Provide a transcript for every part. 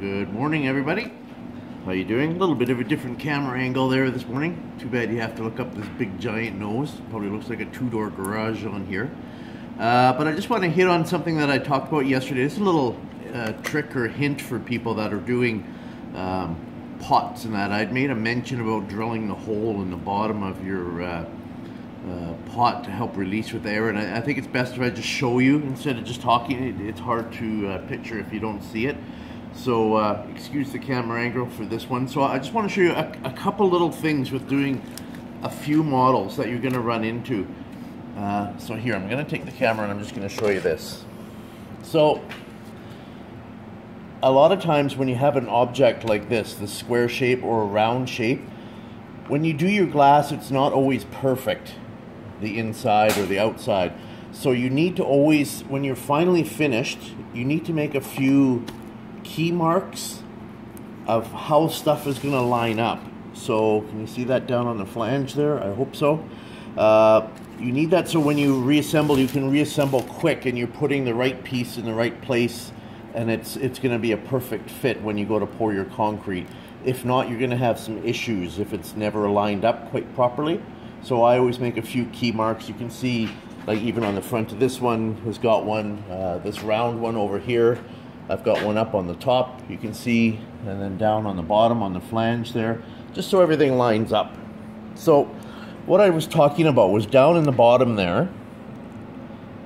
Good morning, everybody. How you doing? A little bit of a different camera angle there this morning. Too bad you have to look up this big giant nose. Probably looks like a two-door garage on here. But I just want to hit on something that I talked about yesterday. It's a little trick or hint for people that are doing pots and that. I'd made a mention about drilling the hole in the bottom of your pot to help release with air, and I think it's best if I just show you instead of just talking. It's hard to picture if you don't see it, so excuse the camera angle for this one. So I just want to show you a couple little things with doing a few models that you're going to run into. So here, I'm going to take the camera and I'm just going to show you this. So a lot of times when you have an object like this, the square shape or a round shape, when you do your glass, it's not always perfect, the inside or the outside. So you need to always, when you're finally finished, you need to make a few key marks of how stuff is going to line up. So can you see that down on the flange there? I hope so. You need that so when you reassemble, you can reassemble quick and you're putting the right piece in the right place, and it's going to be a perfect fit when you go to pour your concrete. If not, you're going to have some issues if it's never lined up quite properly. So I always make a few key marks. You can see, like even on the front of this one has got one, this round one over here. I've got one up on the top, you can see, and then down on the bottom on the flange there, just so everything lines up. So what I was talking about was down in the bottom there,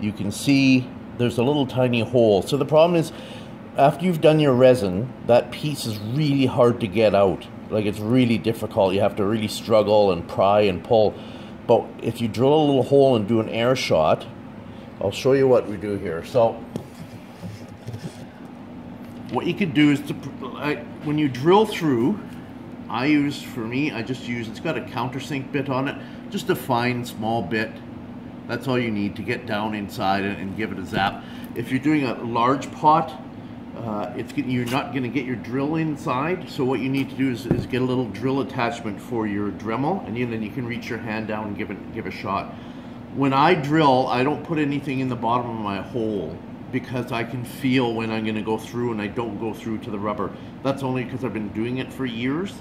you can see there's a little tiny hole. So the problem is, after you've done your resin, that piece is really hard to get out. Like, it's really difficult. You have to really struggle and pry and pull. But if you drill a little hole and do an air shot, I'll show you what we do here. So what you could do is to, when you drill through, I just use, it's got a countersink bit on it, just a fine small bit. That's all you need to get down inside and give it a zap. If you're doing a large pot, you're not going to get your drill inside, so what you need to do is get a little drill attachment for your Dremel, and then you can reach your hand down and give a shot. When I drill, I don't put anything in the bottom of my hole because I can feel when I'm going to go through, and I don't go through to the rubber. That's only because I've been doing it for years.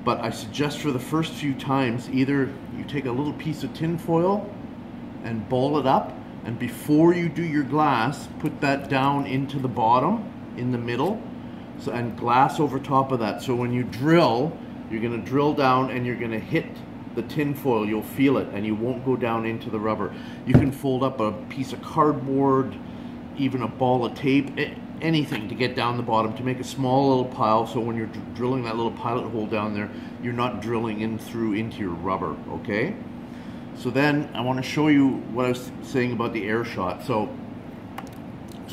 But I suggest for the first few times, either you take a little piece of tin foil and ball it up, and before you do your glass, put that down into the bottom in the middle, so, and glass over top of that. So when you drill, you're going to drill down and you're going to hit the tin foil. You'll feel it and you won't go down into the rubber. You can fold up a piece of cardboard, even a ball of tape, anything to get down the bottom to make a small little pile, so when you're drilling that little pilot hole down there, you're not drilling in through into your rubber, okay? So then I want to show you what I was saying about the air shot. So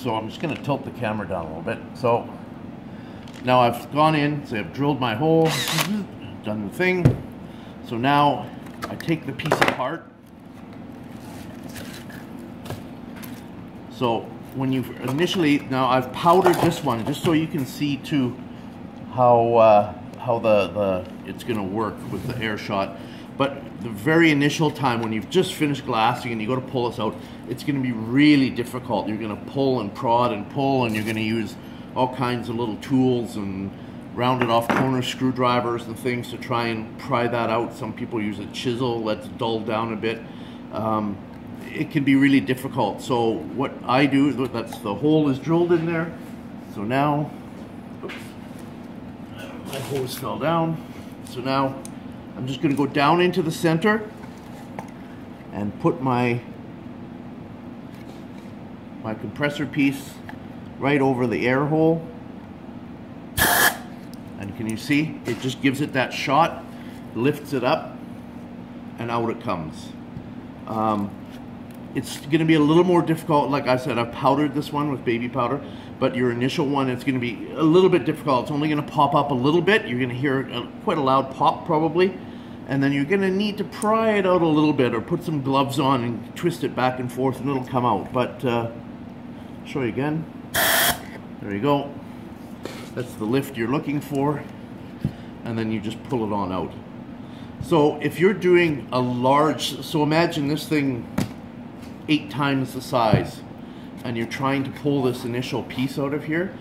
I'm just going to tilt the camera down a little bit. So now I've gone in, so I've drilled my hole, done the thing. So now I take the piece apart. So when you initially, now I've powdered this one just so you can see too how it's going to work with the air shot. But the very initial time when you've just finished glassing and you go to pull this out, it's going to be really difficult. You're going to pull and prod and pull, and you're going to use all kinds of little tools and rounded off corner screwdrivers and things to try and pry that out. Some people use a chisel that's dulled down a bit. It can be really difficult. So what I do is, that's the hole is drilled in there. So now, oops, my hose fell down. So now I'm just going to go down into the center and put my compressor piece right over the air hole. And can you see? It just gives it that shot, lifts it up, and out it comes. It's going to be a little more difficult. Like I said, I've powdered this one with baby powder, but your initial one, it's going to be a little bit difficult. It's only going to pop up a little bit. You're going to hear quite a loud pop probably, and then you're going to need to pry it out a little bit or put some gloves on and twist it back and forth, and it'll come out. But I'll show you again. There you go. That's the lift you're looking for, and then you just pull it on out. So if you're doing a large, so imagine this thing 8 times the size, and you're trying to pull this initial piece out of here,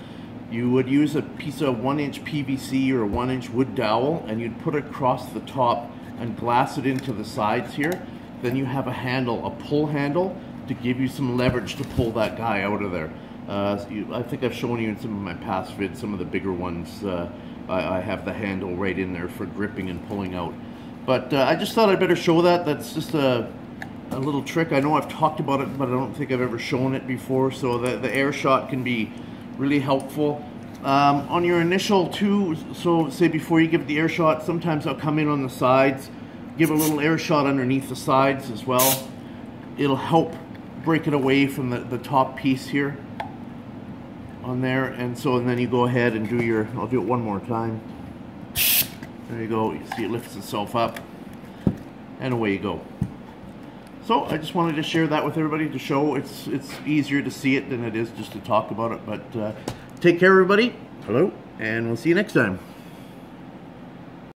you would use a piece of 1-inch PVC or a 1-inch wood dowel, and you'd put it across the top and glass it into the sides here. Then you have a handle, a pull handle, to give you some leverage to pull that guy out of there. I think I've shown you in some of my past vids, some of the bigger ones, I have the handle right in there for gripping and pulling out. But I just thought I'd better show that. That's just a little trick. I know I've talked about it, but I don't think I've ever shown it before. So the air shot can be really helpful. On your initial two, so say before you give the air shot, sometimes I'll come in on the sides, give a little air shot underneath the sides as well. It'll help break it away from the top piece here on there. And then you go ahead and do your, I'll do it one more time. There you go, you see it lifts itself up, and away you go. So I just wanted to share that with everybody to show it's easier to see it than it is just to talk about it. But take care, everybody. Hello, and we'll see you next time.